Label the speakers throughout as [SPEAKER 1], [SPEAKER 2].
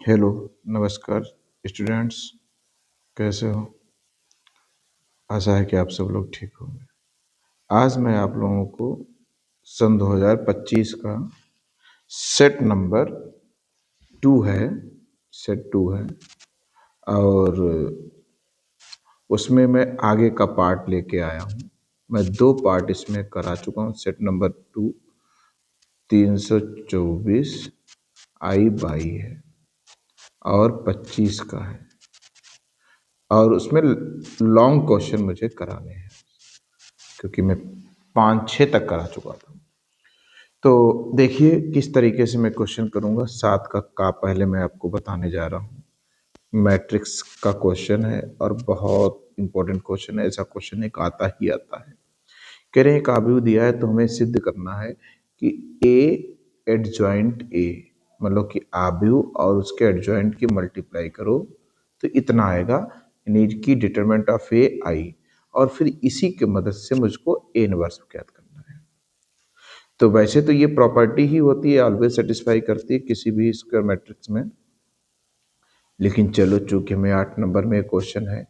[SPEAKER 1] Hello, नमस्कार students, कैसे हो? आशा है कि आप सब लोग ठीक होंगे। आज मैं आप लोगों को सन 2025 का सेट नंबर 2 है, सेट 2 है और उसमें मैं आगे का पार्ट लेके आया हूँ। मैं 2 पार्ट इसमें करा चुका हूँ। सेट नंबर 2 324 आई बाई है और 25 का है और उसमें लॉन्ग क्वेश्चन मुझे कराने हैं क्योंकि मैं 5-6 तक करा चुका था। तो देखिए किस तरीके से मैं क्वेश्चन करूंगा। 7 का पहले मैं आपको बताने जा रहा हूँ। मैट्रिक्स का क्वेश्चन है और बहुत इंपॉर्टेंट क्वेश्चन है। ऐसा क्वेश्चन एक आता ही आता है। कह रहे हैं एक आव्यूह दिया है तो हमें सिद्ध करना है कि ए एडजॉइंट ए, मतलब कि आव्यूह और उसके एडजॉइंट की मल्टीप्लाई करो तो इतना आएगा, यानी कि डिटरमिनेंट ऑफ ए आई, और फिर इसी की मदद से मुझको ए इनवर्स ज्ञात करना है। तो वैसे तो ये प्रॉपर्टी ही होती है, ऑलवेज सेटिस्फाई करती है किसी भी स्क्वायर मैट्रिक्स में, लेकिन चलो चूंकि हमें 8 नंबर में क्वेश्चन है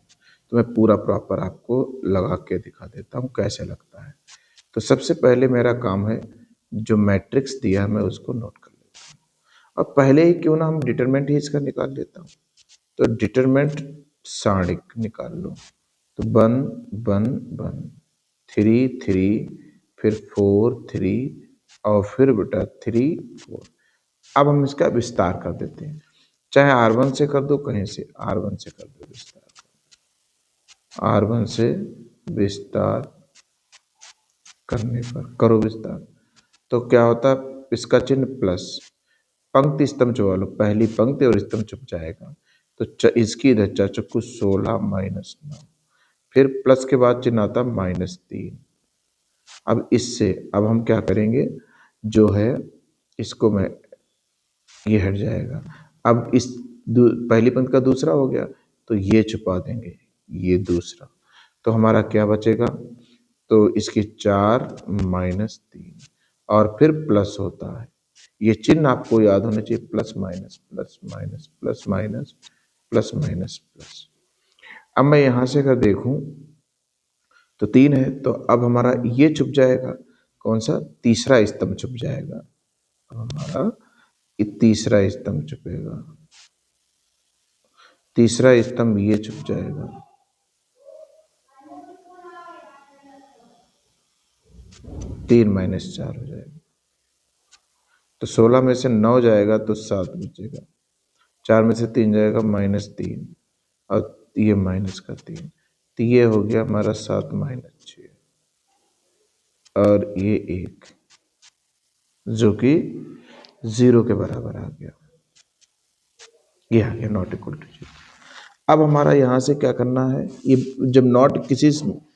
[SPEAKER 1] तो मैं पूरा प्रॉपर आपको लगा के दिखा देता हूँ कैसे लगता है। तो सबसे पहले मेरा काम है जो मैट्रिक्स दिया है मैं उसको नोट कर लेता हूँ। अब पहले ही क्यों ना हम डिटरमिनेंट ही इसका निकाल लेता हूँ। तो डिटरमिनेंट सारणिक निकाल लो। तो 1 1 1 3 3 फिर 4 3 और फिर बेटा 3 4। अब हम इसका विस्तार कर देते हैं, चाहे R1 से कर दो, कहीं से R1 से कर दो विस्तार, R1 से विस्तार करने पर करो विस्तार तो क्या होता है, इसका चिन्ह प्लस, पंक्ति स्तंभ छुपा लो, पहली पंक्ति और स्तंभ छुप जाएगा। तो इसकी इधर चौचक्कू 16 माइनस 9, फिर प्लस के बाद चिन्ह आता -3। अब इससे अब हम क्या करेंगे, जो है इसको मैं, ये हट जाएगा। अब इस पहली पंक्ति का दूसरा हो गया तो ये छुपा देंगे, ये दूसरा, तो हमारा क्या बचेगा, तो इसकी 4 माइनस 3 और फिर प्लस होता है। ये चिन्ह आपको याद होना चाहिए, plus minus plus minus plus minus plus minus plus. अब मैं यहां से अगर देखूं तो 3 है, तो अब हमारा ये छुप जाएगा, कौन सा, तीसरा स्तंभ छुप जाएगा। अब हमारा ये तीसरा स्तंभ छुपेगा, तीसरा स्तंभ ये छुप जाएगा, 3 माइनस 4 हो जाएगा। तो 16 में से 9 जाएगा तो 7 बचेगा, 4 में से 3 जाएगा -3 और ये माइनस का 3, तो ये हो गया हमारा 7 माइनस 6 और ये 1 जो कि 0 के बराबर आ गया, ये आ गया नॉट इक्वल टू 0। अब हमारा यहाँ से क्या करना है, ये जब नॉट किसी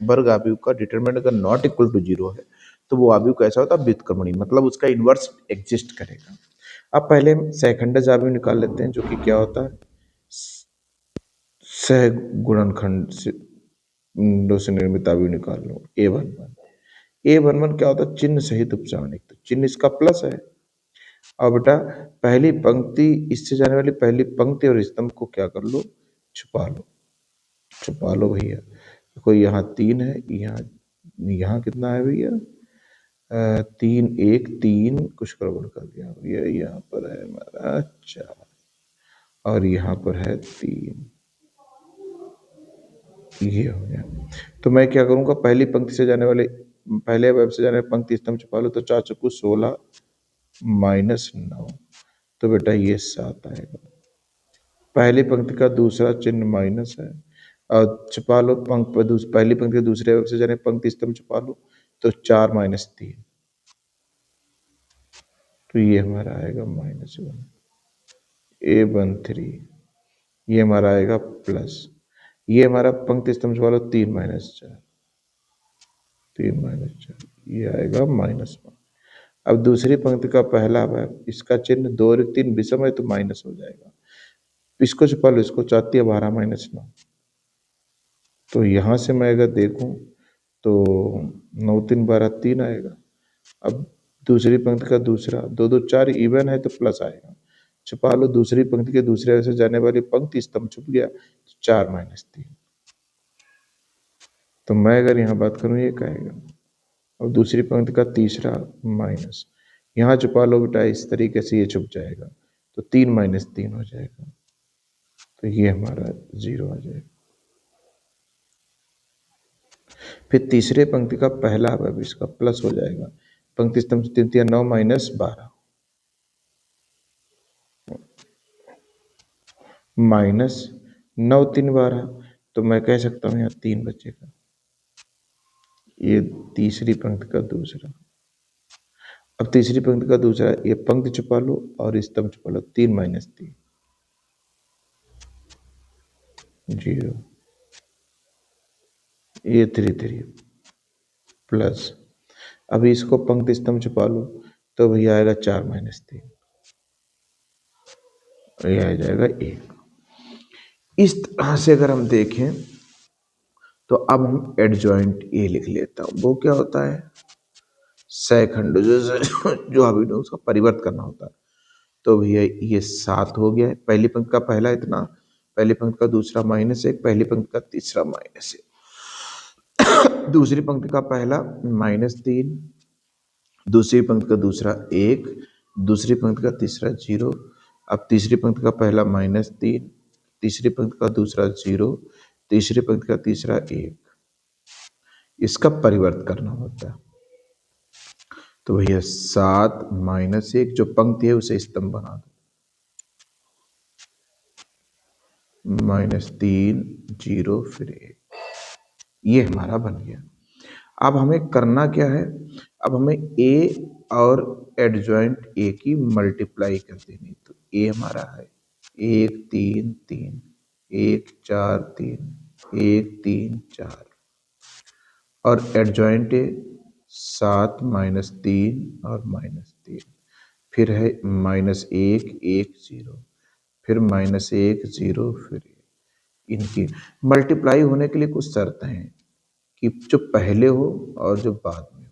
[SPEAKER 1] वर्ग आव्यूह का डिटरमिनेंट अगर नॉट इक्वल टू 0 है तो वो आव्यूह कैसा होता है, व्युत्क्रमणीय, मतलब उसका इन्वर्स एग्जिस्ट करेगा। अब पहले हम सहखंडज आव्यूह निकाल लेते हैं, जो कि क्या होता है, सह गुणनखंड से निर्मित आव्यूह निकाल लो। A11 क्या होता है, चिन्ह सहित उपसारणिक, तो चिन्ह इसका प्लस है। और बेटा पहली पंक्ति, इससे जाने वाली पहली पंक्ति और स्तंभ को क्या कर लो, छुपा लो, छुपा लो भैया। देखो यहाँ 3 है, यहाँ यहाँ कितना है भैया, 3 1 3, कुछ गड़बड़ कर दिया भैया, यहाँ पर है हमारा 4 और यहाँ पर है 3, ये हो गया। तो मैं क्या करूँगा, पहली पंक्ति से जाने वाले, पहले वेब से जाने वाले पंक्ति स्तंभ छुपा लो, तो 4 चक्कू 16 माइनस 9, तो बेटा ये 7 आएगा। पहली पंक्ति का दूसरा चिन्ह माइनस है और छुपा लो पहली पंक्ति के दूसरे वेब से जाने पंक्ति स्तंभ छुपा लो, तो 4 माइनस 3, तो ये हमारा आएगा -1, A13, ये हमारा आएगा प्लस, ये हमारा पंक्ति स्तंभ छुपा लो 3 माइनस 4, 3 माइनस 4, ये आएगा -1। अब दूसरी पंक्ति का पहला वेब, इसका चिन्ह 2 और 3 विषम है तो माइनस हो जाएगा, इसको छुपा लो, इसको 4 12 माइनस 9, तो यहाँ से मैं अगर देखूं तो 9 3 12 3 आएगा। अब दूसरी पंक्ति का दूसरा, 2 2 4 इवन है तो प्लस आएगा, छुपा लो, दूसरी पंक्ति के दूसरे अक्षर से जाने वाली पंक्ति स्तंभ छुप गया, 4 माइनस 3। तो मैं अगर यहाँ बात करूँ ये कहेगा, और दूसरी पंक्ति का तीसरा माइनस, यहाँ छुपा लो बेटा, इस तरीके से ये छुप जाएगा, तो 3 माइनस 3 हो जाएगा, तो ये हमारा 0 आ जाएगा। फिर तीसरे पंक्ति का पहला अवयव इसका प्लस हो जाएगा, पंक्ति स्तंभ 3 9 माइनस 12 माइनस 9 3 12, तो मैं कह सकता हूँ यहाँ 3 बचेगा। ये तीसरी पंक्ति का दूसरा। अब तीसरी पंक्ति का दूसरा, ये पंक्ति छुपा लो और स्तंभ छुपा लो, 3 माइनस 3 0, ये 3 3 प्लस, अभी इसको पंक्ति स्तंभ छुपा लो तो भैया आएगा 4 माइनस 3, ये आ जाएगा 1। इस तरह से अगर हम देखें तो अब हम एडजॉइंट ए लिख लेता हूं। वो क्या होता है, सैखंड जो अभी उसका परिवर्त करना होता है। तो भैया ये 7 हो गया है, पहली पंक्ति का पहला इतना, पहली पंक्ति का दूसरा -1, पहली पंक्ति का तीसरा -1, दूसरी पंक्ति का पहला -3, दूसरी पंक्ति का दूसरा 1, दूसरी पंक्ति का तीसरा 0, अब तीसरी पंक्ति का पहला -3, तीसरी पंक्ति का दूसरा 0, तीसरी पंक्ति का तीसरा 1, इसका परिवर्त करना होता है। तो भैया 7 -1 जो पंक्ति है उसे स्तंभ बना दो, -3 0 फिर 1, ये हमारा बन गया। अब हमें करना क्या है, अब हमें ए और एडजॉइंट ए की मल्टीप्लाई कर देनी। तो ए हमारा है 1 3 3, 1 4 3, 1 3 4, और एडजॉइंट ए 7 -3 और -3, फिर है -1 1 0, फिर -1 0 फिर 1। इनकी मल्टीप्लाई होने के लिए कुछ शर्तें हैं कि जो पहले हो और जो बाद में हो।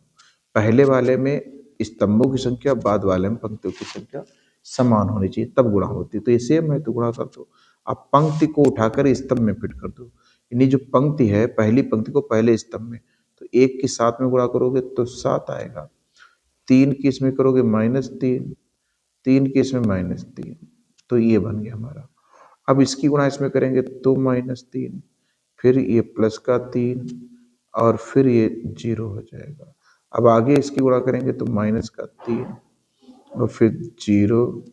[SPEAKER 1] पहले वाले में स्तंभों की संख्या, बाद वाले में पंक्तियों की संख्या समान होनी चाहिए, तब गुणा होती है। तो ये सेम है तो गुणा कर दो। अब पंक्ति को उठाकर स्तंभ में फिट कर दो, यानी जो पंक्ति है पहली पंक्ति को पहले स्तंभ में, तो 1 की 7 में गुणा करोगे तो 7 आएगा, 3 की इसमें करोगे -3, 3 की इसमें -3, तो ये बन गया हमारा। अब इसकी गुणा इसमें करेंगे तो -3, फिर ये प्लस का 3 और फिर ये 0 हो जाएगा। अब आगे इसकी गुणा करेंगे तो माइनस का 3 और फिर 0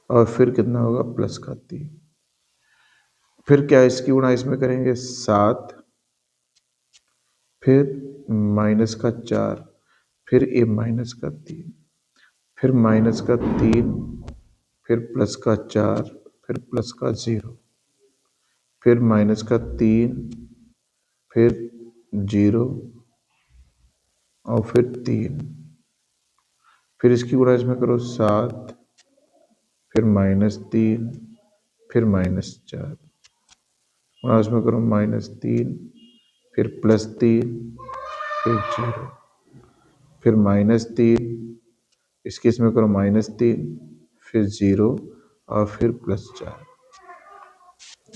[SPEAKER 1] और फिर कितना होगा प्लस का 3, फिर क्या इसकी गुणा इसमें करेंगे 7, फिर माइनस का 4, फिर ये माइनस का 3, फिर माइनस का 3, फिर प्लस का 4, फिर प्लस का 0, फिर माइनस का 3, फिर 0 और फिर 3, फिर इसकी गुणा इसमें करो 7, फिर -3, फिर -4, गुणा इसमें करो -3, फिर +3, फिर 0, फिर -3, इसके इसमें करो -3, फिर 0 और फिर +4।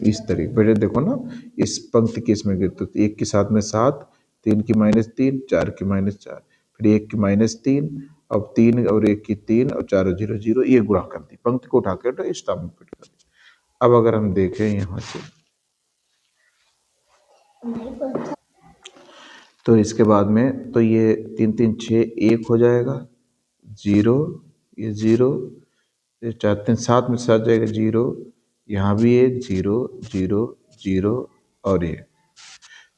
[SPEAKER 1] इस तरीके बेटे देखो ना, इस पंक्ति के इसमें गिरते तो 1 के साथ में 7, 3 की -3, 4 की -4, फिर 1 की -3, अब 3 और 1 की 3 और 4 और 0 0, ये गुणा कर दी, पंक्ति को उठाकर स्तंभ में फिट कर दी। अब अगर हम देखें यहाँ से तो इसके बाद में तो ये 3 3 6 1 हो जाएगा, 0, ये 0, ये 4 3 7 में 7 जाएगा 0, यहाँ भी 1 0 0 0 और ये।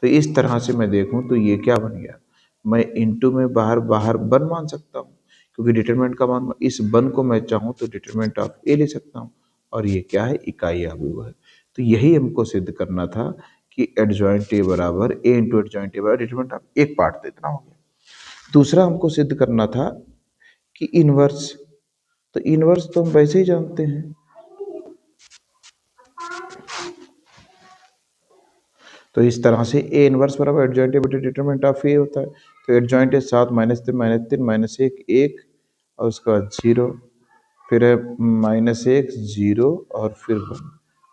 [SPEAKER 1] तो इस तरह से मैं देखूं तो ये क्या बन गया, मैं इनटू में बाहर बाहर वन मान सकता हूँ, क्योंकि डिटरमिनेंट का मान, इस वन को मैं चाहूँ तो डिटरमिनेंट ऑफ ए ले सकता हूँ, और ये क्या है इकाई अवयव है। तो यही हमको सिद्ध करना था कि एडजॉइंट ए बराबर ए इंटू एडजॉइंट ए बराबर डिटरमिनेंट ऑफ, एक पार्ट तो इतना हो गया। दूसरा हमको सिद्ध करना था कि इनवर्स, तो इनवर्स तो हम वैसे ही जानते हैं, तो इस तरह से ए इनवर्स बराबर एडजॉइंट ए बटे डिटरमिनेंट ऑफ ए होता है। तो एडजॉइंट ए 7 -3 -3 -1 1 और उसके बाद 0, फिर है -1 0 और फिर 1,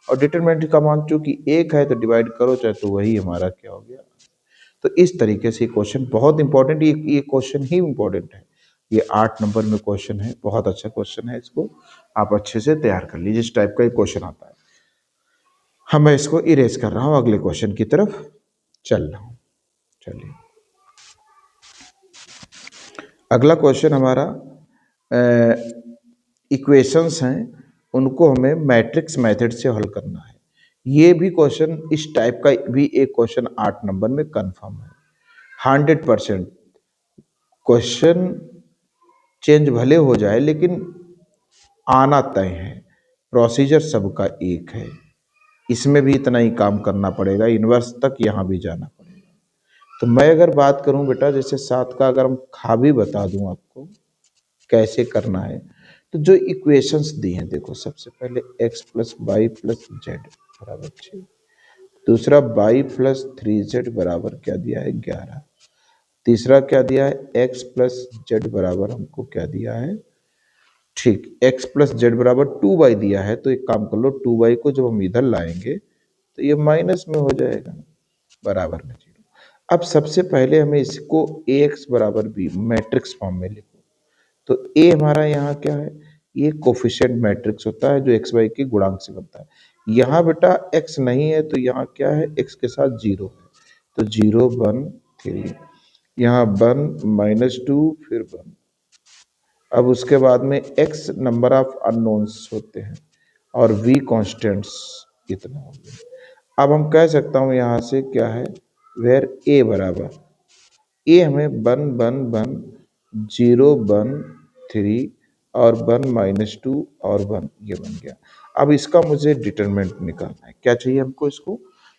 [SPEAKER 1] और डिटरमिनेंट का मान चूंकि 1 है तो डिवाइड करो चाहे, तो वही हमारा क्या हो गया। तो इस तरीके से क्वेश्चन बहुत इंपॉर्टेंट, ये क्वेश्चन ही इंपॉर्टेंट है। ये 8 नंबर में क्वेश्चन है, बहुत अच्छा क्वेश्चन है, इसको आप अच्छे से तैयार कर लीजिए। इस टाइप का एक क्वेश्चन आता है। हम मैं इसको इरेज कर रहा हूं, अगले क्वेश्चन की तरफ चल रहा हूं। चलिए, अगला क्वेश्चन हमारा इक्वेशंस हैं, उनको हमें मैट्रिक्स मेथड से हल करना है। ये भी क्वेश्चन, इस टाइप का भी एक क्वेश्चन 8 नंबर में कंफर्म है। 100% क्वेश्चन चेंज भले हो जाए लेकिन आना तय है। प्रोसीजर सबका एक है, इसमें भी इतना ही काम करना पड़ेगा, इन्वर्स तक यहाँ भी जाना पड़ेगा। तो मैं अगर बात करूं बेटा, जैसे 7 का अगर हम खा भी बता दूं आपको कैसे करना है, तो जो इक्वेशंस दी हैं, देखो सबसे पहले x plus Y plus Z बराबर 6, दूसरा y प्लस 3z बराबर क्या दिया है 11, तीसरा क्या दिया है x प्लस जेड बराबर हमको क्या दिया है, ठीक, x प्लस जेड बराबर 2y दिया है। तो एक काम कर लो, 2y को जब हम इधर लाएंगे तो ये माइनस में हो जाएगा, बराबर में 0। अब सबसे पहले हमें इसको ax बराबर b मैट्रिक्स फॉर्म में लिखो। तो a हमारा यहाँ क्या है, ये कोफिशिएंट मैट्रिक्स होता है जो एक्स वाई के गुणांक से बनता है। यहाँ बेटा x नहीं है तो यहाँ क्या है, x के साथ 0 है, तो 0 1 3, यहाँ 1 -2 फिर 1। अब उसके बाद में x नंबर ऑफ अननोन्स होते हैं और v कॉन्स्टेंट्स इतना हो गया। अब हम कह सकता हूँ यहाँ से क्या है, वेयर a बराबर, a हमें 1 1 1 0 1 3 और 1 -2 और 1 ये बन गया। अब इसका मुझे डिटरमिनेंट निकालना है, क्या चाहिए हमको,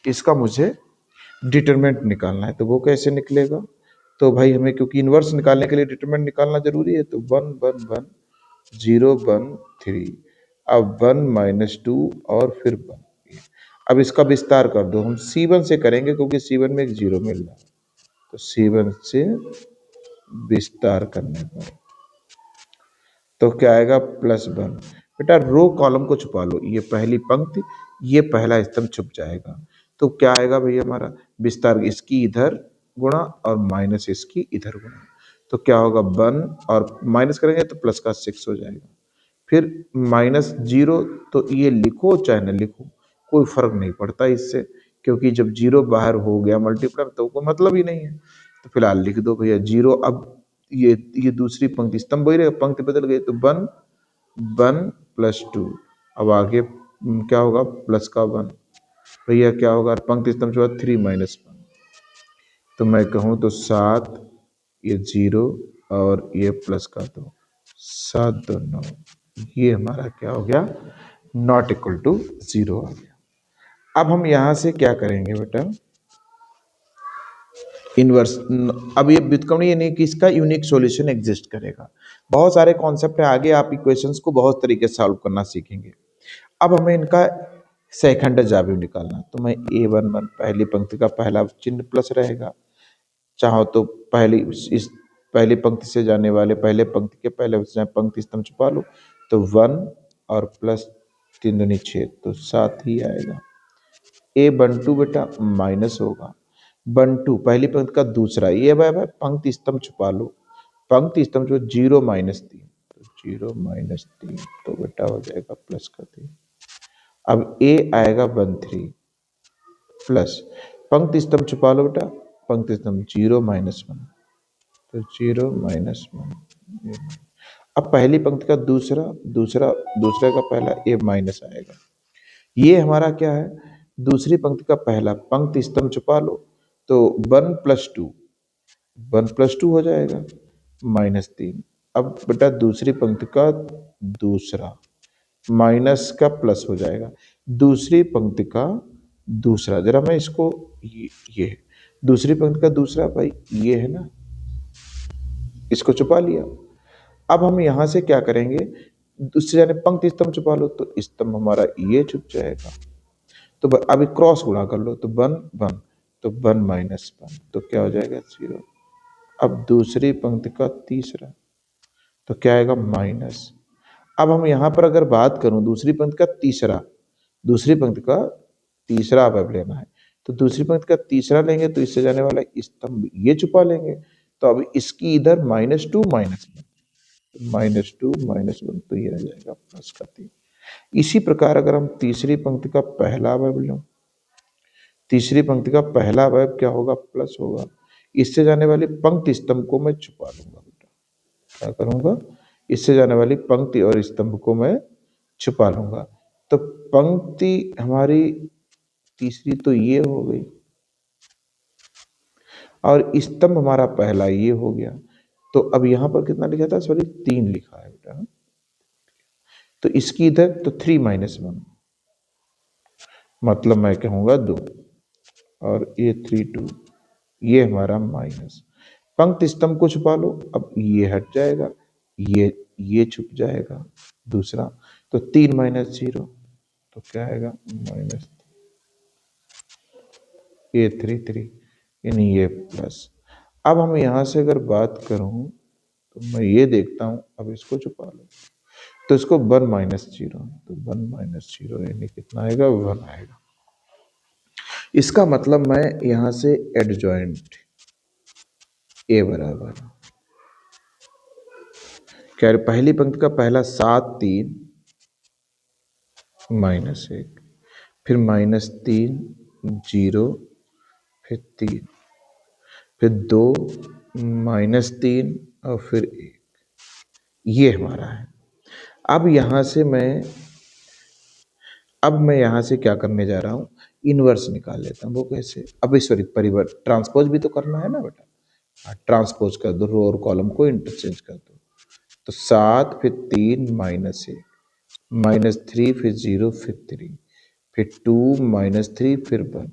[SPEAKER 1] इसका मुझे डिटरमिनेंट निकालना है। तो वो कैसे निकलेगा, तो भाई हमें क्योंकि इन्वर्स निकालने के लिए डिटरमिनेंट निकालना जरूरी है, तो 1 1 1 0 1 3, अब 1 -2 और फिर 1। अब इसका विस्तार कर दो, हम C1 से करेंगे क्योंकि C1 में एक 0 मिल रहा है, तो C1 से विस्तार करने पर तो क्या आएगा +1। बेटा रो कॉलम को छुपा लो, ये पहली पंक्ति ये पहला स्तंभ छुप जाएगा। तो क्या आएगा भैया हमारा विस्तार, इसकी इधर गुणा और माइनस इसकी इधर गुणा, तो क्या होगा 1 और माइनस करेंगे तो प्लस का 6 हो जाएगा, फिर -0। तो ये लिखो चाहे न लिखो कोई फर्क नहीं पड़ता इससे, क्योंकि जब 0 बाहर हो गया मल्टीप्लाई तो कोई मतलब ही नहीं है। तो फिलहाल लिख दो भैया 0। अब ये दूसरी पंक्ति स्तंभ वही रहेगा, पंक्ति बदल गई, तो 1 1 +2। अब आगे क्या होगा, प्लस का 1, भैया क्या होगा, पंक्ति स्तंभ के बाद 3 -1, तो मैं कहूँ तो 7, ये 0 और ये प्लस का 2, 7 2 9, ये हमारा क्या हो गया, नॉट इक्वल टू 0 आ गया। अब हम यहां से क्या करेंगे बेटा, इनवर्स। अब ये व्युत्क्रमण ये नहीं कि इसका यूनिक सॉल्यूशन एग्जिस्ट करेगा, बहुत सारे कॉन्सेप्ट है आगे, आप इक्वेशंस को बहुत तरीके से सॉल्व करना सीखेंगे। अब हमें इनका सेकंड डेरिवेटिव निकालना, तो मैं a11 पहली पंक्ति का पहला चिन्ह प्लस रहेगा, चाहो तो इस पहली पंक्ति से जाने वाले पहले पंक्ति के पहले पंक्ति स्तंभ छुपा लो, तो 1 और प्लस 3 दूनी 6, तो 7 ही आएगा। a12 बेटा माइनस होगा, 12 पहली पंक्ति का दूसरा, ये भाई पंक्ति स्तंभ छुपा लो, पंक्ति स्तंभ जो 0 -3, तो 0 -3, तो बेटा हो जाएगा प्लस का 3। अब a आएगा 13 प्लस, पंक्ति स्तंभ छुपा लो बेटा, पंक्ति स्तंभ 0 -1, तो 0 -1। अब पहली पंक्ति का दूसरे का पहला a माइनस आएगा, ये हमारा क्या है, दूसरी पंक्ति का पहला, पंक्ति स्तंभ छुपा लो, तो 1 + 2 हो जाएगा -3। अब बेटा दूसरी पंक्ति का दूसरा माइनस का प्लस हो जाएगा, दूसरी पंक्ति का दूसरा, जरा मैं इसको ये दूसरी पंक्ति का दूसरा भाई ये है ना, इसको छुपा लिया। अब हम यहां से क्या करेंगे, दूसरे यानी पंक्ति स्तंभ छुपा लो, तो स्तंभ हमारा ये छुप जाएगा। तो अभी क्रॉस गुणा कर लो, तो 1 1, तो 1 -1, तो क्या हो जाएगा 0। अब दूसरी पंक्ति का तीसरा, तो क्या आएगा माइनस। अब हम यहाँ पर अगर बात करूं दूसरी पंक्ति का तीसरा अवयव लेना है, तो दूसरी पंक्ति का तीसरा लेंगे तो इससे जाने वाला स्तंभ ये छुपा लेंगे। तो अब इसकी इधर -2 -1 तो ये रह जाएगा +3। इसी प्रकार अगर हम तीसरी पंक्ति का पहला अवयव लें, तीसरी पंक्ति का पहला अवयव क्या होगा? प्लस होगा। इससे जाने वाली पंक्ति स्तंभ को मैं छुपा लूंगा बेटा। क्या करूंगा? इससे जाने वाली पंक्ति और स्तंभ को मैं छुपा लूंगा। तो पंक्ति हमारी तीसरी तो ये हो गई और स्तंभ हमारा पहला ये हो गया। तो अब यहां पर कितना लिखा था? सॉरी 3 लिखा है बेटा। तो इसकी इधर तो 3 -1 मतलब मैं कहूंगा 2 और ये 3 2 ये हमारा माइनस। पंक्ति स्तंभ को छुपा लो। अब ये हट जाएगा, ये छुप जाएगा दूसरा। तो 3 -0 तो क्या आएगा? माइनस ये 3 यानी ये प्लस। अब हम यहां से अगर बात करूं तो मैं ये देखता हूं, अब इसको छुपा लो तो इसको 1 -0 तो 1 -0 यानी कितना आएगा? 1 आएगा। इसका मतलब मैं यहां से एडजॉइंट ए बराबर क्या? पहली पंक्ति का पहला 7 3 -1 फिर -3 0 फिर 3 फिर 2 -3 और फिर 1 ये हमारा है। अब यहां से क्या करने जा रहा हूं? इनवर्स निकाल लेता हूं। वो कैसे? अब सॉरी परिवर्त ट्रांसपोज भी तो करना है ना बेटा। ट्रांसपोज कर दो, रो और कॉलम को इंटरचेंज कर दो। तो 7 फिर 3 -1 -3 फिर 0 फिर 3 फिर 2 -3 फिर 1।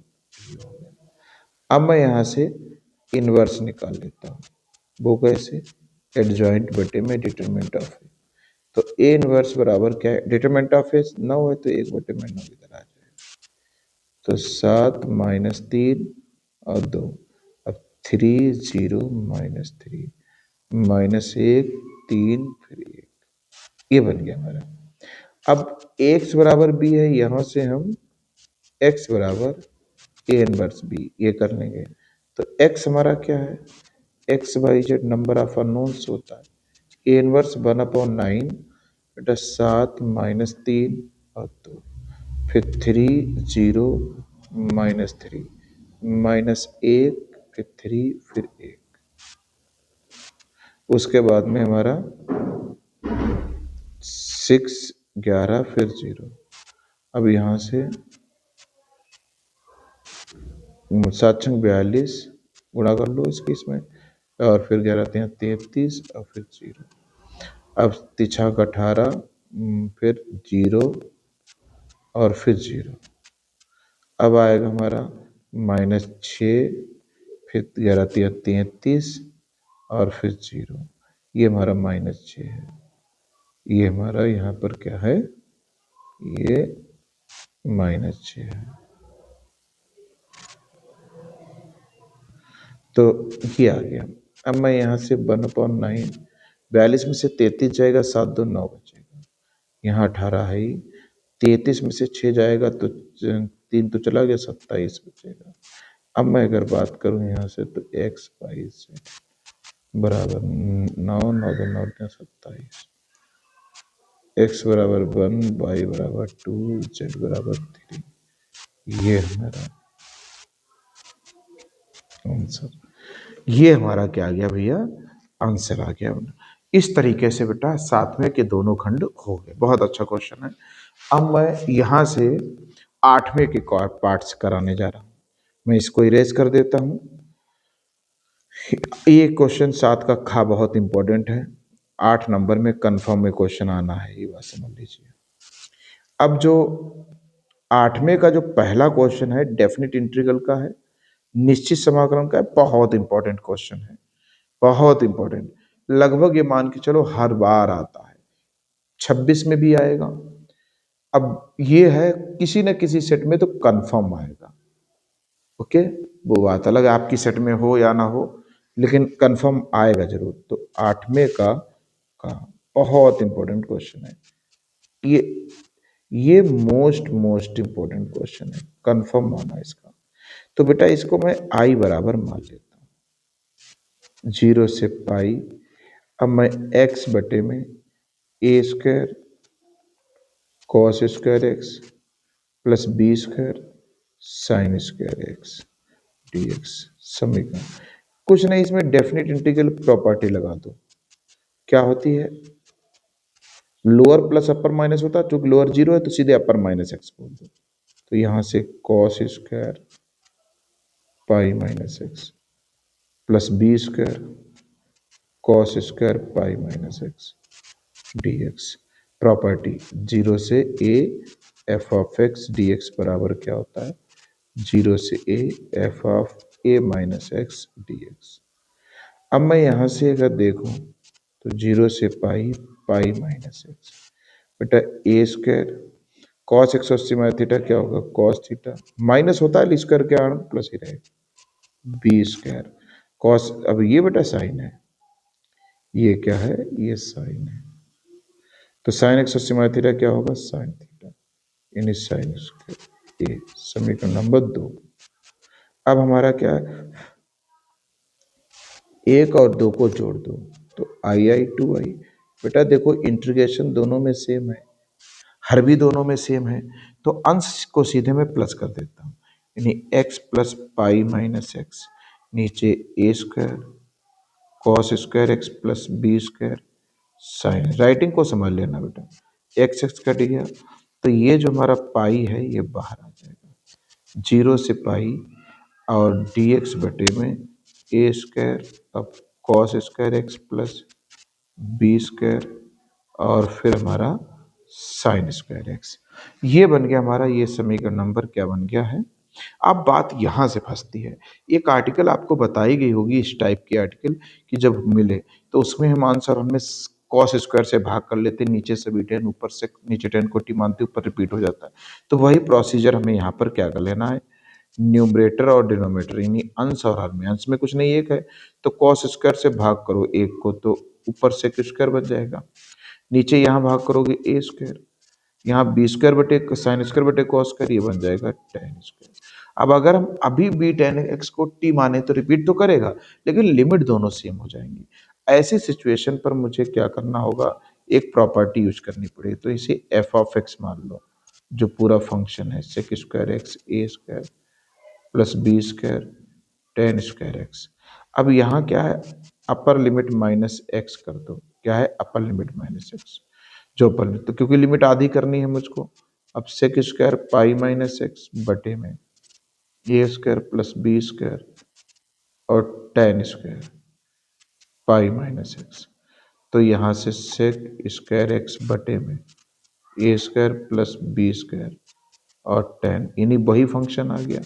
[SPEAKER 1] अब मैं यहां से इनवर्स निकाल लेता हूं। वो कैसे? एडजॉइंट बटे में डिटरमिनेंट ऑफ ए। तो ए इनवर्स बराबर क्या है? डिटरमिनेंट ऑफ ए 9 है तो 1 बटे में 9 इधर आ जाएगा। तो 7 -3 और 2। अब 3 0 -3 -1 3 फिर 1 ये बन गया हमारा। अब x बराबर b है, यहां से हम x बराबर ए इनवर्स बी ये कर लेंगे। तो x हमारा क्या है? x by Z number of unknowns होता है। ए इनवर्स 1/9 बेटा 7 -3 और 2 फिर 3 0 -3 -1 फिर 3 फिर 1 उसके बाद में हमारा 6 11 फिर 0। अब यहां से 7 6 42 गुणा कर लो इसमें और फिर 11 3 33 और फिर 0। अब 3 18 फिर 0 और फिर 0। अब आएगा हमारा -6 फिर 11 3 33 और फिर 0। ये हमारा -6 है। ये हमारा यहाँ पर क्या है? ये -6 है। तो ये आ गया। अब मैं यहाँ से 1/9 42 में से 33 जाएगा 7 2 9 बचेगा। यहाँ 18 है ही। 33 में से 6 जाएगा तो 3 तो चला गया 27 बचेगा। अब मैं अगर बात करूँ यहाँ से तो x बाई जेड बराबर 9 9 2 9 27 x बराबर 1 y बराबर 2 z बराबर 3 ये हमारा आंसर। ये हमारा क्या आ गया भैया? आंसर आ गया। इस तरीके से बेटा 7वें के दोनों खंड हो गए। बहुत अच्छा क्वेश्चन है। अब मैं यहां से 8वें के पार्ट्स कराने जा रहा हूं। मैं इसको इरेज कर देता हूं। ये क्वेश्चन 7 का खा बहुत इंपॉर्टेंट है। 8 नंबर में कंफर्म में क्वेश्चन आना है, ये बात समझ लीजिए। अब जो 8वें का जो पहला क्वेश्चन है डेफिनेट इंटीग्रल का है, निश्चित समाकलन का है। बहुत इंपॉर्टेंट क्वेश्चन है, बहुत इंपॉर्टेंट। लगभग ये मान के चलो हर बार आता है, 26 में भी आएगा। अब ये है किसी न किसी सेट में तो कंफर्म आएगा। ओके, वो बात अलग है आपकी सेट में हो या ना हो, लेकिन कंफर्म आएगा जरूर। तो 8वें का बहुत इंपॉर्टेंट क्वेश्चन है। ये ये मोस्ट इंपॉर्टेंट क्वेश्चन है, कंफर्म होना इसका। तो बेटा इसको मैं आई बराबर मान लेता हूँ 0 से पाई। अब मैं एक्स बटे में ए square cos square x plus B square sine square x D x समीकरण, कुछ नहीं इसमें डेफिनेट इंटीग्रल प्रॉपर्टी लगा दो। क्या होती है, लोअर प्लस अपर माइनस होता है, चूंकि लोअर जीरो है तो सीधे अपर माइनस एक्स बोल दो। तो यहां से cos square pi minus X plus B square cos square pi minus X D X. Property 0 से A F of X D X बराबर क्या होता है, 0 से A F of A minus X D X. अब मैं यहां से अगर देखूं तो 0 से पाई पाई माइनस एक्स, बेटा a square cos 180 minus theta क्या होगा कॉस थीटा, माइनस होता है स्क्वायर के आड़ प्लस ही रहेगा बी स्क्वायर कॉस, अब ये बेटा साइन है, ये क्या है ये साइन है, तो साइन 180 माइनस थीटा क्या होगा साइन थीटा, यानी साइन स्क्वायर ए। समीकरण नंबर 2। अब हमारा क्या है, एक और दो को जोड़ दो तो आई आई टू आई। बेटा देखो इंटीग्रेशन दोनों में सेम है, हर भी दोनों में सेम है, तो अंश को सीधे मैं प्लस कर देता हूँ, यानी x plus pi minus x नीचे a square cos square x plus B square sine. Writing को समझ लेना बेटा, एक्स एक्स कट गया तो ये जो हमारा पाई है ये बाहर आ जाएगा 0 से पाई और डी एक्स बटे में ए स्क्वायर अब cos square x plus B square और फिर हमारा साइन स्क्वायर एक्स। ये बन गया हमारा, ये समीकरण नंबर क्या बन गया है। अब बात यहां से फंसती है, एक आर्टिकल आपको बताई गई होगी इस टाइप की आर्टिकल कि जब मिले तो उसमें हम आंसर हमें कॉस स्क्वायर से भाग कर लेते, नीचे से भी टेन ऊपर से नीचे टेन को टी मानते ऊपर रिपीट हो जाता है। तो वही प्रोसीजर हमें यहाँ पर क्या कर लेना है, न्यूमरेटर और डिनोमिनेटर यानी अंश और हर में, अंश में कुछ नहीं एक है तो कॉस स्क्वायर से भाग करो एक को तो ऊपर से स्क्वायर बन जाएगा, नीचे यहाँ भाग करोगे ए स्क्वायर, यहाँ बी स्क्वायर बटे साइन स्क्वायर बटे कॉस स्क्वायर, ये बन जाएगा टेन स्क्वायर। अब अगर हम अभी बी टेन एक्स को टी माने तो रिपीट तो करेगा लेकिन लिमिट दोनों सेम हो जाएंगी। ऐसी सिचुएशन पर मुझे क्या करना होगा, एक प्रॉपर्टी यूज करनी पड़ेगी, तो इसे एफ ऑफ एक्स मान लो, जो पूरा फंक्शन है sec square x a square plus B square tan square x. अब यहाँ क्या है, अपर लिमिट माइनस एक्स कर दो, क्या है अपर लिमिट माइनस एक्स जो अपर लिमिट, तो क्योंकि लिमिट आधी करनी है मुझको। अब sec square pi minus X बटे में ए स्क्वायर प्लस बी स्क्वायर और tan square pi minus X, तो यहाँ से सेक स्क्वायर एक्स बटे में ए स्क्वायर प्लस बी स्क्वायर और टेन, यानी वही फंक्शन आ गया।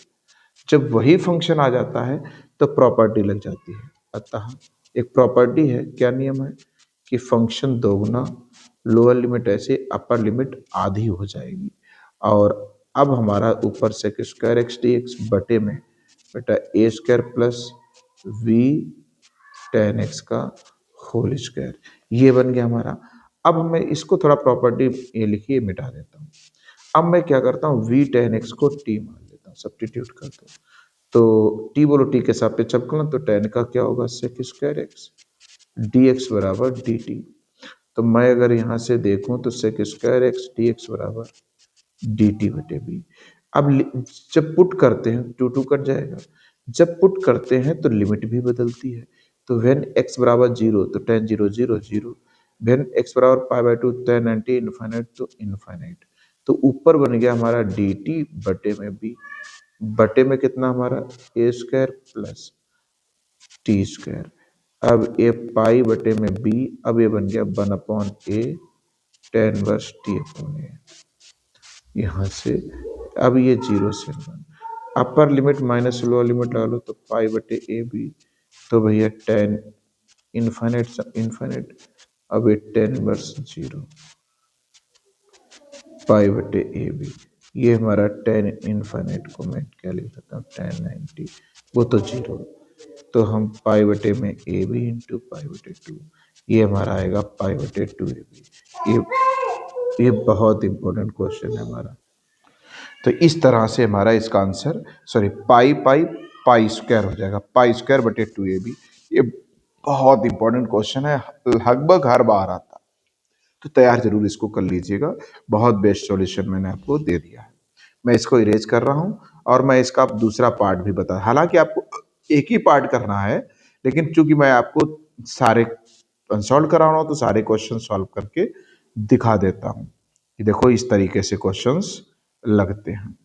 [SPEAKER 1] जब वही फंक्शन आ जाता है तो प्रॉपर्टी लग जाती है। अतः एक प्रॉपर्टी है, क्या नियम है कि फंक्शन दोगुना लोअर लिमिट ऐसे अपर लिमिट आधी हो जाएगी। और अब हमारा ऊपर से स्क्वायर एक्स डी एक्स बटे में बेटा a square plus b tan x का होल स्क्वायर, ये बन गया हमारा। अब मैं इसको थोड़ा प्रॉपर्टी ये लिखिए मिटा देता हूँ। अब मैं क्या करता हूँ वी टेन एक्स को टी मान लेता हूँ, सब्स्टिट्यूट कर दो तो टी बोलो टी के सापेक्ष अवकलन, तो टेन का क्या होगा sec square x D X बराबर डी टी। तो मैं अगर यहाँ से देखूं तो sec square x D X बराबर डी टी बटे बी। अब जब पुट करते हैं टू टू कट जाएगा, जब पुट करते हैं तो लिमिट भी बदलती है। तो वेन एक्स बराबर जीरो तो tan zero zero zero, when x बराबर पाई बाई टू टेन एंटी इनफाइनाइट तो इनफाइनाइट। तो ऊपर बन गया हमारा डी टी बटे में बी, बटे में कितना हमारा ए स्क्वायर प्लस टी स्क्वायर। अब ए पाई बटे में बी, अब ये बन गया वन अपॉन ए टेन वर्स टी अपॉन ए, यहाँ से अब ये जीरो से one, upper limit minus lower limit लगा लो तो पाई बटे ए बी, तो भैया टेन इनफाइनाइट इनफाइनाइट, अब ये टेन वर्स जीरो पाई बटे ए बी, ये हमारा टेन इनफाइनाइट को मैं क्या लिख सकता हूँ टेन 90, वो तो जीरो, तो हम पाई बटे में ए बी इंटू पाई बटे टू, ये हमारा आएगा पाई बटे टू ए बी। ये ये बहुत इंपॉर्टेंट क्वेश्चन है हमारा। तो इस तरह से हमारा इसका आंसर सॉरी पाई पाई पाई स्क्वायर हो जाएगा, पाई स्क्वायर बटे 2ab। ये बहुत इंपॉर्टेंट क्वेश्चन है, लगभग हर बार आता है, तो तैयार जरूर इसको कर लीजिएगा। बहुत बेस्ट सॉल्यूशन मैंने आपको दे दिया है। मैं इसको इरेज कर रहा हूं और मैं इसका दूसरा पार्ट भी बता, हालांकि आपको एक ही पार्ट करना है, लेकिन चूंकि मैं आपको सारे सॉल्व करा रहा हूं तो सारे क्वेश्चन सॉल्व करके दिखा देता हूं कि देखो इस तरीके से क्वेश्चंस लगते हैं।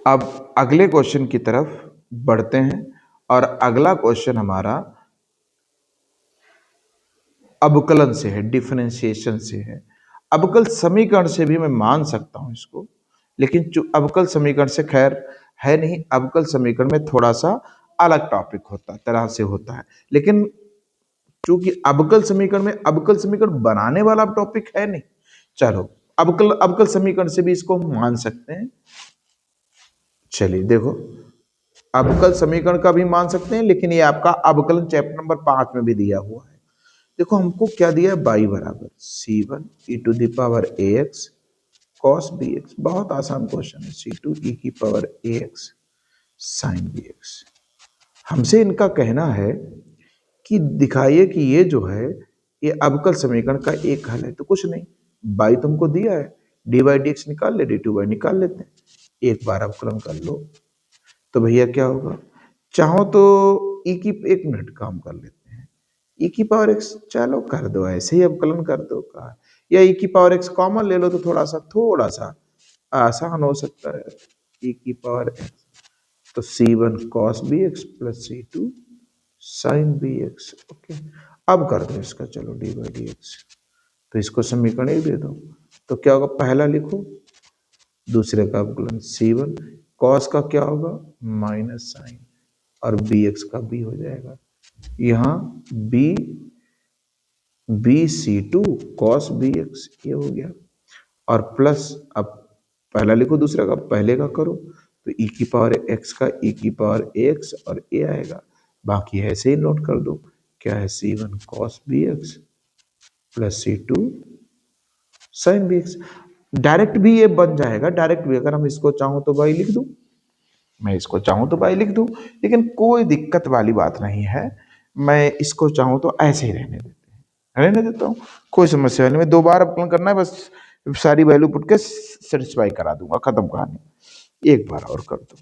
[SPEAKER 1] अब अगले क्वेश्चन की तरफ बढ़ते हैं और अगला क्वेश्चन हमारा अवकलन से है, डिफरेंशिएशन से है। अवकल समीकरण से भी मैं मान सकता हूं इसको, लेकिन जो अवकल समीकरण से खैर है नहीं, अवकल समीकरण में थोड़ा सा अलग टॉपिक होता है, तरह से होता है। लेकिन चूंकि अवकल समीकरण में अवकल समीकरण बनाने वाला टॉपिक है नहीं, चलो अवकल अवकल समीकरण से भी इसको हम मान सकते हैं। चलिए देखो, अवकल समीकरण का भी मान सकते हैं, लेकिन ये आपका अवकलन चैप्टर नंबर 5 में भी दिया हुआ है। देखो हमको क्या दिया है, बाई बराबर c1 e to the power ax cos bx। बहुत आसान क्वेश्चन है, c2 e की पावर ax sin bx। हमसे इनका कहना है कि दिखाइए कि ये जो है ये अवकल समीकरण का एक हल है। तो कुछ नहीं, बाई तुमको दिया है, डी बाई डी एक्स निकाल ले, डी टू बाई निकाल लेते हैं, एक बार अवकलन कर लो। तो भैया क्या होगा, चाहो तो ई की, एक मिनट काम कर लेते हैं, ई की पावर एक्स चलो कर दो, ऐसे ही अवकलन कर दो का, या ई की पावर एक्स कॉमन ले लो तो थोड़ा सा आसान हो सकता है। ई की पावर एक्स, तो c1 cos bx plus c2 sin bx। Okay, अब कर दो इसका, चलो डी बाई डी एक्स, तो इसको समीकरण एक दे दो। तो क्या होगा, पहला लिखो, दूसरे का अवकलन c1 cos का क्या होगा माइनस साइन, और bx का b हो जाएगा, यहाँ b c2 cos bx ये हो गया, और प्लस अब पहला लिखो दूसरा का पहले का करो, तो e की पावर x का e की पावर x और a आएगा, बाकी ऐसे ही नोट कर दो। क्या है, c1 cos bx plus c2 sin bx। Direct भी ये बन जाएगा, डायरेक्ट भी, अगर हम इसको चाहूं तो भाई लिख दूं, मैं इसको चाहूं तो भाई लिख दूं, लेकिन कोई दिक्कत वाली बात नहीं है। मैं इसको चाहूं तो ऐसे ही रहने देता हूँ, कोई समस्या नहीं। मैं दो बार अपलोड करना है बस, सारी वैल्यू पुट के सेटिस्फाई करा दूंगा, खत्म कहानी। एक बार और कर दो,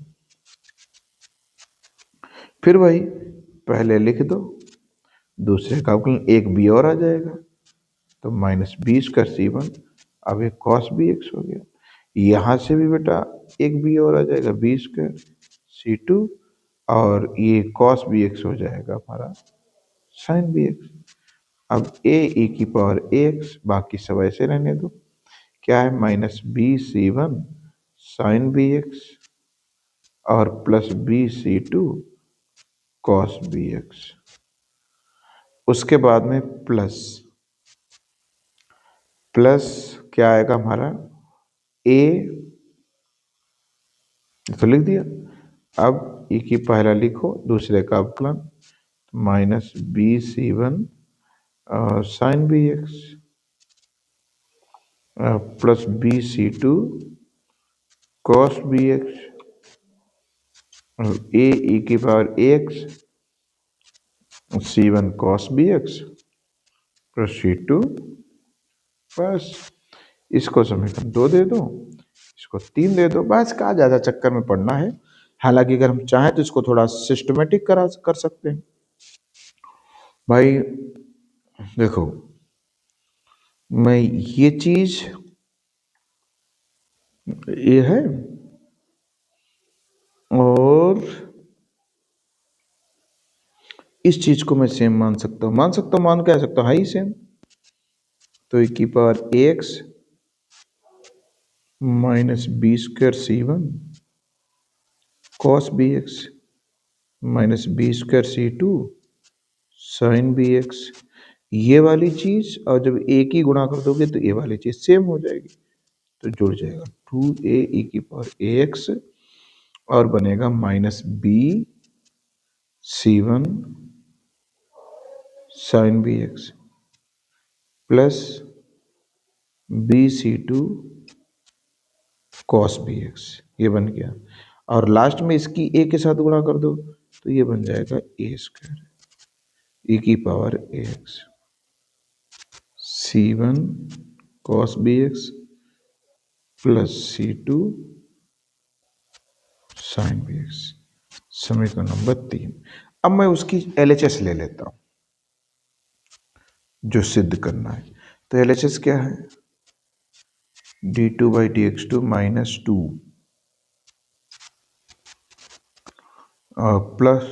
[SPEAKER 1] फिर वही पहले लिख दो, दूसरे का अवकलन एक बी और आ जाएगा, तो माइनस बीस का c1, अब एक कॉस बी एक्स हो गया। यहां से भी बेटा एक बी और आ जाएगा, बी स्क्वायर c2, और ये कॉस बी एक्स हो जाएगा हमारा साइन बी एक्स। अब ए की पावर एक्स, बाकी सब ऐसे रहने दो। क्या है, minus B c1 sine B x और plus b c2 cos B x. उसके बाद में प्लस प्लस क्या आएगा हमारा, ए तो लिख दिया। अब ई की पहला लिखो, दूसरे का अवकलन minus B c1 sine B x plus b c2 cos B x, a ई की power x c1 cos bx plus c2, बस इसको समीकरण 2 दे दो, इसको 3 दे दो, बस। का ज्यादा चक्कर में पड़ना है, हालांकि अगर हम चाहें तो इसको थोड़ा सिस्टमेटिक कर सकते हैं। भाई देखो, मैं ये चीज ये है, और इस चीज को मैं सेम मान सकता हूं, मान कह सकता हूं, हाई सेम। तो e की power X minus B square c1 cos B X minus B square c2 sine B X. ये वाली चीज, और जब एक ही गुणा कर दोगे तो ये वाली चीज सेम हो जाएगी, तो जुड़ जाएगा 2a e की पावर एक्स, और बनेगा minus B c1 sine B x plus BC2 cos BX, ये बन गया। और लास्ट में इसकी a के साथ गुणा कर दो तो ये बन जाएगा a स्क्वायर e की power ax C1 cos BX plus C2 sin BX, समीकरण नंबर 3। अब मैं उसकी LHS ले लेता हूं जो सिद्ध करना है। तो LHS क्या है? d2/dx2 minus 2 plus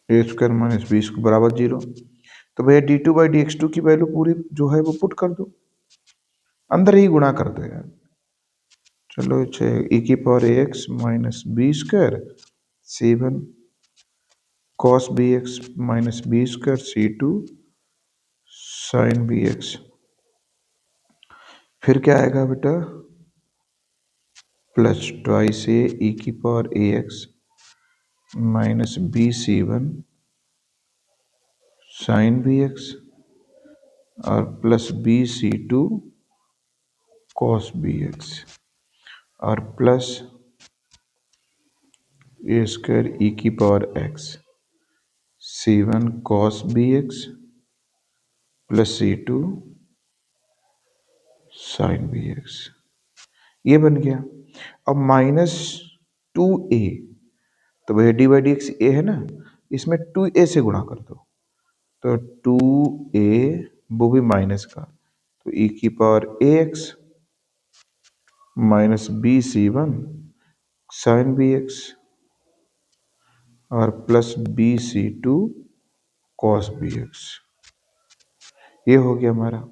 [SPEAKER 1] A square minus B square बराबर 0। तो भैया d2/dx2 की वैल्यू पूरी जो है वो पुट कर दो, अंदर ही गुणा कर दो यार। चलो अच्छा, e की power ax minus B square C1 cos bx minus B square C2 sin bx। फिर क्या आएगा बेटा? प्लस ट्वाइस ए ई की power ax minus B C1 sin bx और प्लस BC2 cos bx और प्लस ए स्क्वायर ई की power x C1 cos bx plus C2 sin bx, ये बन गया। अब माइनस 2a, तो भैया d/dx a है ना, इसमें 2a से गुणा कर दो तो 2a, वो भी माइनस का, तो e की power ax minus BC1 sin bx और प्लस BC2 cos bx, ये हो गया हमारा।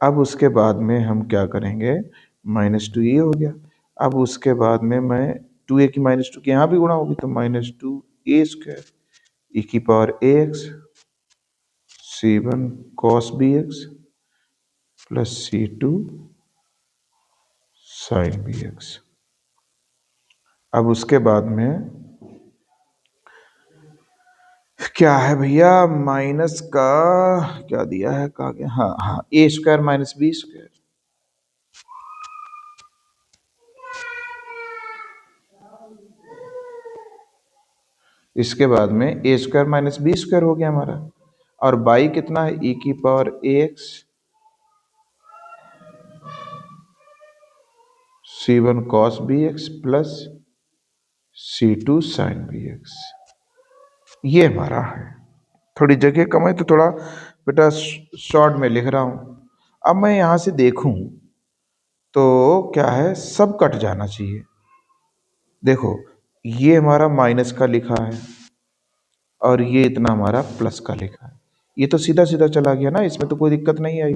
[SPEAKER 1] अब उसके बाद में हम क्या करेंगे? माइनस 2 ये हो गया। अब उसके बाद में मैं 2a की माइनस 2 की यहाँ भी गुणा होगी तो माइनस 2a स्क्वायर ई की power ax C1 cos bx plus C2 sin bx। अब उसके बाद में क्या है भैया? माइनस का क्या दिया है, कहा गया, हाँ हाँ, ए स्क्वायर माइनस बी स्क्वायर। इसके बाद में ए स्क्वायर माइनस बी स्क्वायर हो गया हमारा, और बाई कितना है? ई की power ax C1 cos bx plus C2 sin bx, ये हमारा है। थोड़ी जगह कम है तो थोड़ा बेटा शॉर्ट में लिख रहा हूं। अब मैं यहां से देखूं तो क्या है, सब कट जाना चाहिए। देखो, ये हमारा माइनस का लिखा है और ये इतना हमारा प्लस का लिखा है, ये तो सीधा सीधा चला गया ना, इसमें तो कोई दिक्कत नहीं आई।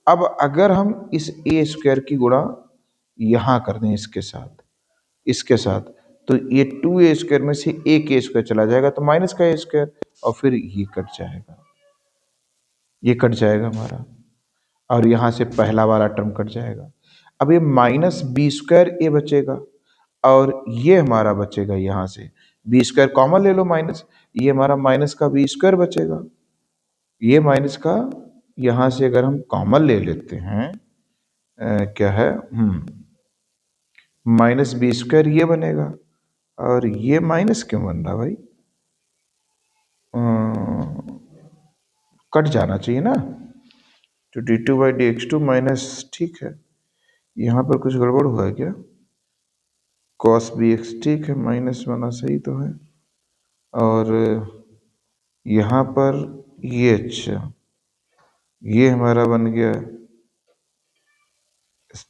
[SPEAKER 1] अब अगर हम इस ए स्क्वायर की गुणा यहां कर दें इसके साथ, तो ये 2a स्क्वायर में से एक ए स्क्वायर चला जाएगा तो माइनस का ए स्क्वायर, और फिर ये कट जाएगा, ये कट जाएगा हमारा, और यहां से पहला वाला टर्म कट जाएगा। अब ये माइनस बी स्क्वायर ए बचेगा और ये हमारा बचेगा यहां से, बी स्क्वायर कॉमन ले लो माइनस, ये हमारा माइनस का बी स्क्वायर बचेगा, ये माइनस का यहां से अगर हम कॉमन ले लेते हैं क्या है, माइनस बी स्क्वायर ये बनेगा, और ये माइनस क्यों बन रहा भाई? कट जाना चाहिए ना, तो d2/dx2 माइनस, ठीक है, यहाँ पर कुछ गड़बड़ हुआ है क्या? cos bx ठीक है, माइनस बना सही तो है, और यहाँ पर ये, अच्छा ये हमारा बन गया,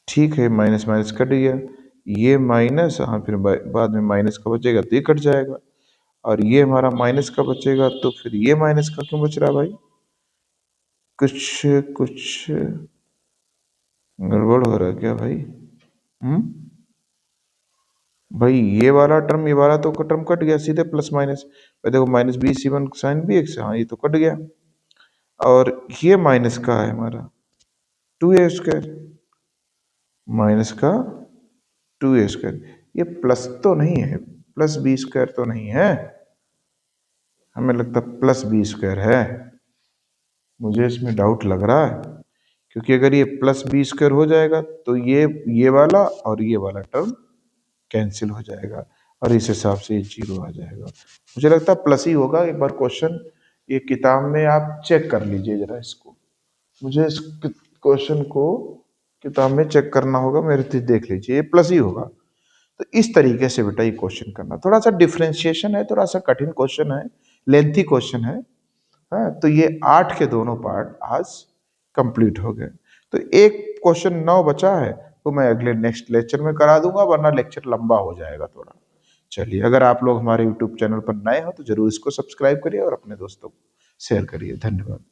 [SPEAKER 1] ठीक है, माइनस माइनस कट गया, ये माइनस, हाँ फिर बाद में माइनस का बचेगा तो ये कट जाएगा, और ये हमारा माइनस का बचेगा, तो फिर ये माइनस का क्यों बच रहा भाई? कुछ कुछ गड़बड़ हो रहा है क्या भाई? भाई ये वाला टर्म, ये वाला तो टर्म कट गया सीधे, प्लस माइनस, देखो माइनस BC1 sin bx, हाँ ये तो कट गया, और ये माइनस का है हमारा 2a स्क्वायर, माइनस का 2a स्क्वायर, ये प्लस तो नहीं है, प्लस बी स्क्वायर तो नहीं है, हमें लगता प्लस बी स्क्वायर है, मुझे इसमें डाउट लग रहा है। क्योंकि अगर ये प्लस बी स्क्वायर हो जाएगा तो ये वाला और ये वाला टर्म कैंसिल हो जाएगा और इस हिसाब से ये जीरो आ जाएगा। मुझे लगता है प्लस ही होगा। एक बार क्वेश्चन ये किताब में आप चेक कर लीजिए जरा इसको। मुझे इस क्वेश्चन को किताब में चेक करना होगा, मेरे से देख लीजिए, ये प्लस ही होगा। तो इस तरीके से बेटा ये क्वेश्चन करना, थोड़ा सा डिफरेंशिएशन है, थोड़ा सा कठिन क्वेश्चन है, लेंथी क्वेश्चन है। हाँ, तो ये 8 के दोनों पार्ट आज कंप्लीट हो गए। तो एक क्वेश्चन 9 बचा है, तो मैं अगले नेक्स्ट लेक्चर में करा दूंगा, वरना लेक्चर लंबा हो जाएगा थोड़ा। चलिए, अगर आप लोग हमारे यूट्यूब चैनल पर नए हो तो जरूर इसको सब्सक्राइब करिए और अपने दोस्तों को शेयर करिए। धन्यवाद।